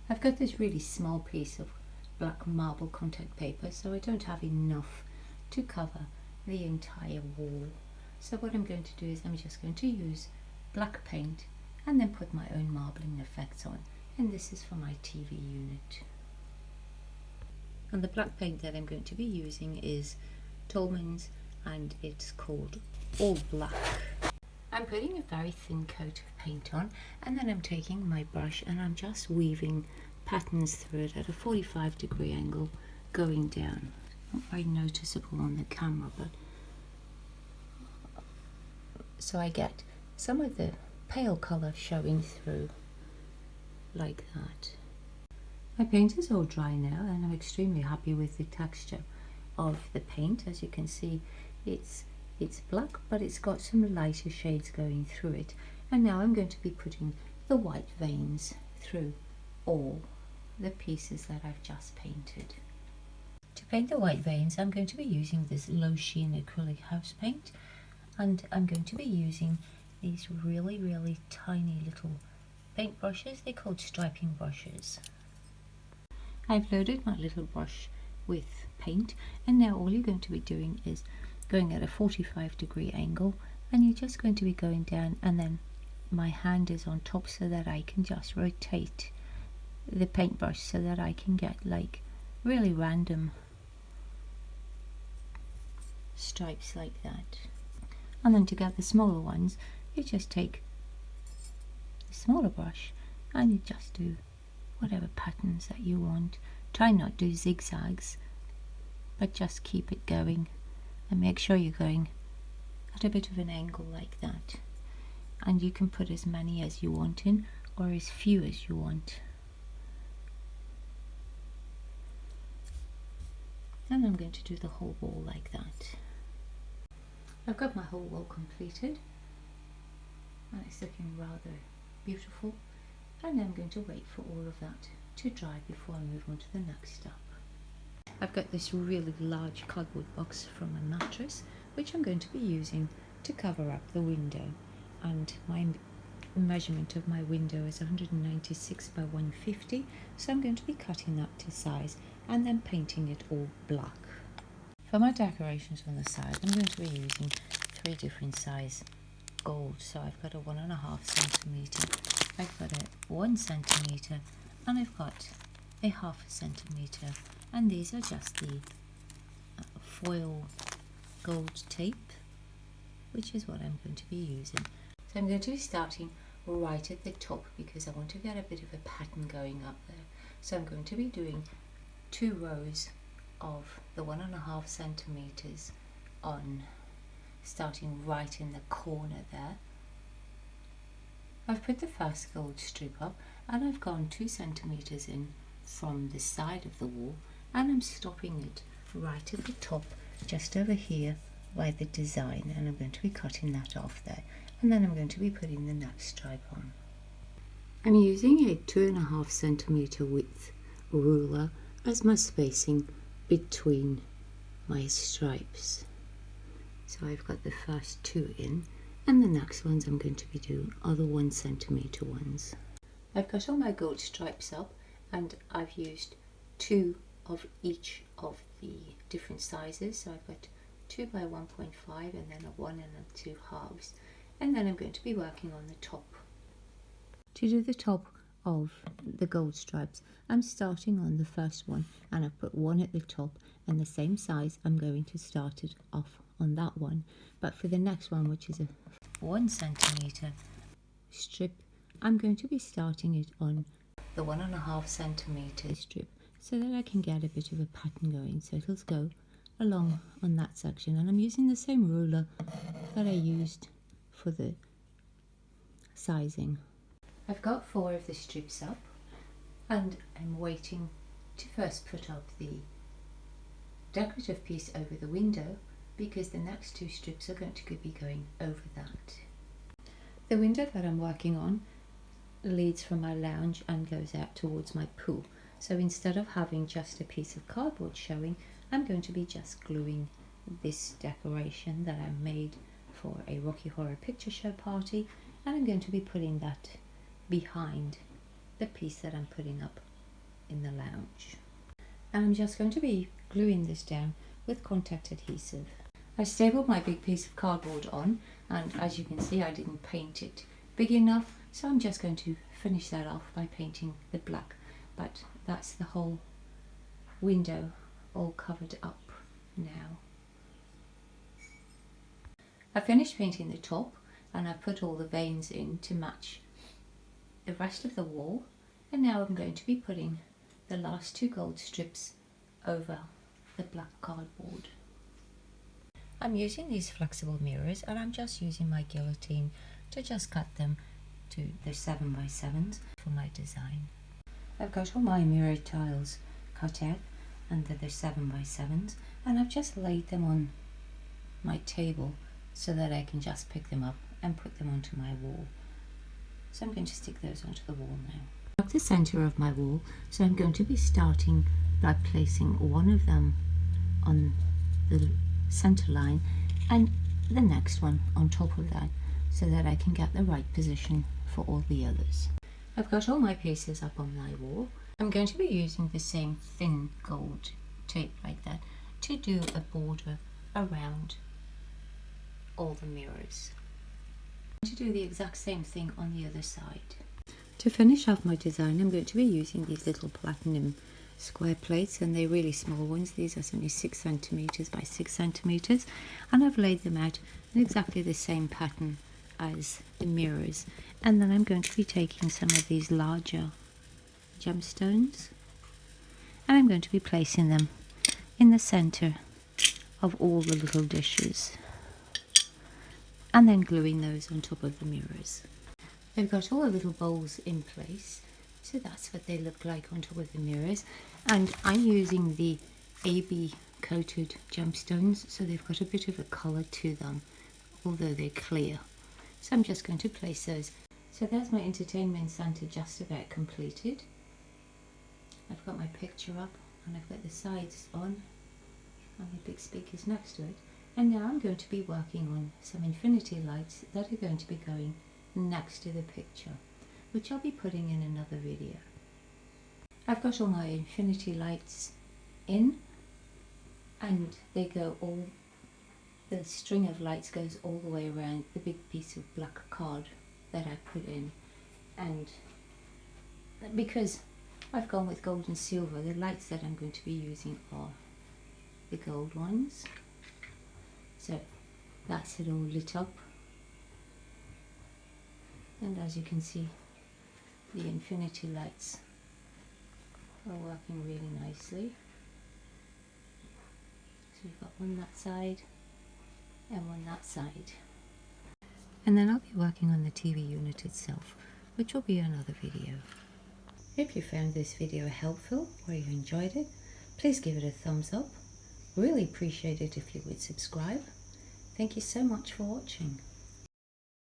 I've got this really small piece of black marble contact paper, so I don't have enough to cover the entire wall. So what I'm going to do is I'm just going to use black paint and then put my own marbling effects on, and this is for my TV unit. And the black paint that I'm going to be using is Tolman's, and it's called All Black. I'm putting a very thin coat of paint on, and then I'm taking my brush and I'm just weaving patterns through it at a 45-degree angle going down. Not very noticeable on the camera, but so I get some of the pale colour showing through like that. My paint is all dry now and I'm extremely happy with the texture of the paint. As you can see, it's black, but it's got some lighter shades going through it. And now I'm going to be putting the white veins through all the pieces that I've just painted. To paint the white veins, I'm going to be using this low sheen acrylic house paint, and I'm going to be using these really tiny little paint brushes. They're called striping brushes. I've loaded my little brush with paint, and now all you're going to be doing is going at a 45-degree angle, and you're just going to be going down, and then my hand is on top so that I can just rotate the paintbrush so that I can get like really random stripes like that. And then to get the smaller ones, you just take the smaller brush and you just do whatever patterns that you want. Try not to do zigzags, but just keep it going and make sure you're going at a bit of an angle like that. And you can put as many as you want in, or as few as you want. And I'm going to do the whole wall like that. I've got my whole wall completed and it's looking rather beautiful, and I'm going to wait for all of that to dry before I move on to the next step. I've got this really large cardboard box from a mattress which I'm going to be using to cover up the window, and my measurement of my window is 196 by 150, so I'm going to be cutting that to size and then painting it all black. For my decorations on the side, I'm going to be using 3 different size gold. So I've got a 1.5 centimeter, I've got a 1 centimeter, and I've got a 0.5 centimeter, and these are just the foil gold tape, which is what I'm going to be using. So I'm going to be starting right at the top because I want to get a bit of a pattern going up there. So I'm going to be doing 2 rows of the 1.5 centimeters on, starting right in the corner there. I've put the first gold strip up and I've gone 2 centimeters in from the side of the wall, and I'm stopping it right at the top just over here by the design, and I'm going to be cutting that off there, and then I'm going to be putting the next stripe on. I'm using a 2.5 centimeter width ruler as my spacing between my stripes. So I've got the first 2 in, and the next ones I'm going to be doing are the 1 centimeter ones. I've got all my gold stripes up, and I've used 2 of each of the different sizes. So I've got 2 by 1.5 and then a 1 and a 2 halves, and then I'm going to be working on the top. To do the top of the gold stripes, I'm starting on the first one, and I've put 1 at the top, and the same size I'm going to start it off on that one. But for the next one, which is a 1 centimeter strip, I'm going to be starting it on the 1.5 centimeter strip so that I can get a bit of a pattern going. So it'll go along on that section, and I'm using the same ruler that I used for the sizing. I've got 4 of the strips up, and I'm waiting to first put up the decorative piece over the window because the next 2 strips are going to be going over that. The window that I'm working on leads from my lounge and goes out towards my pool. So instead of having just a piece of cardboard showing, I'm going to be just gluing this decoration that I made for a Rocky Horror Picture Show party, and I'm going to be putting that behind the piece that I'm putting up in the lounge. And I'm just going to be gluing this down with contact adhesive. I stapled my big piece of cardboard on, and as you can see I didn't paint it big enough, so I'm just going to finish that off by painting the black. But that's the whole window all covered up now. I finished painting the top and I put all the veins in to match the rest of the wall, and now I'm going to be putting the last 2 gold strips over the black cardboard. I'm using these flexible mirrors and I'm just using my guillotine to just cut them to the 7x7s for my design. I've got all my mirror tiles cut out under the 7x7s and I've just laid them on my table so that I can just pick them up and put them onto my wall. So I'm going to stick those onto the wall now. I mark the centre of my wall, so I'm going to be starting by placing one of them on the centre line and the next one on top of that, so that I can get the right position for all the others. I've got all my pieces up on my wall. I'm going to be using the same thin gold tape like that to do a border around all the mirrors. To do the exact same thing on the other side. To finish off my design, I'm going to be using these little platinum square plates, and they're really small ones. These are only 6 centimeters by 6 centimeters, and I've laid them out in exactly the same pattern as the mirrors. And then I'm going to be taking some of these larger gemstones and I'm going to be placing them in the center of all the little dishes, and then gluing those on top of the mirrors. They've got all the little bowls in place, so that's what they look like on top of the mirrors. And I'm using the AB coated gemstones, so they've got a bit of a colour to them, although they're clear. So I'm just going to place those. So there's my entertainment centre just about completed. I've got my picture up and I've got the sides on and the big speakers next to it. And now I'm going to be working on some infinity lights that are going to be going next to the picture, which I'll be putting in another video. I've got all my infinity lights in, and they go all, the string of lights goes all the way around the big piece of black card that I put in. And because I've gone with gold and silver, the lights that I'm going to be using are the gold ones. So that's it all lit up, and as you can see, the infinity lights are working really nicely. So we've got one that side and one that side. And then I'll be working on the TV unit itself, which will be another video. If you found this video helpful or you enjoyed it, please give it a thumbs up. Really appreciate it if you would subscribe. Thank you so much for watching.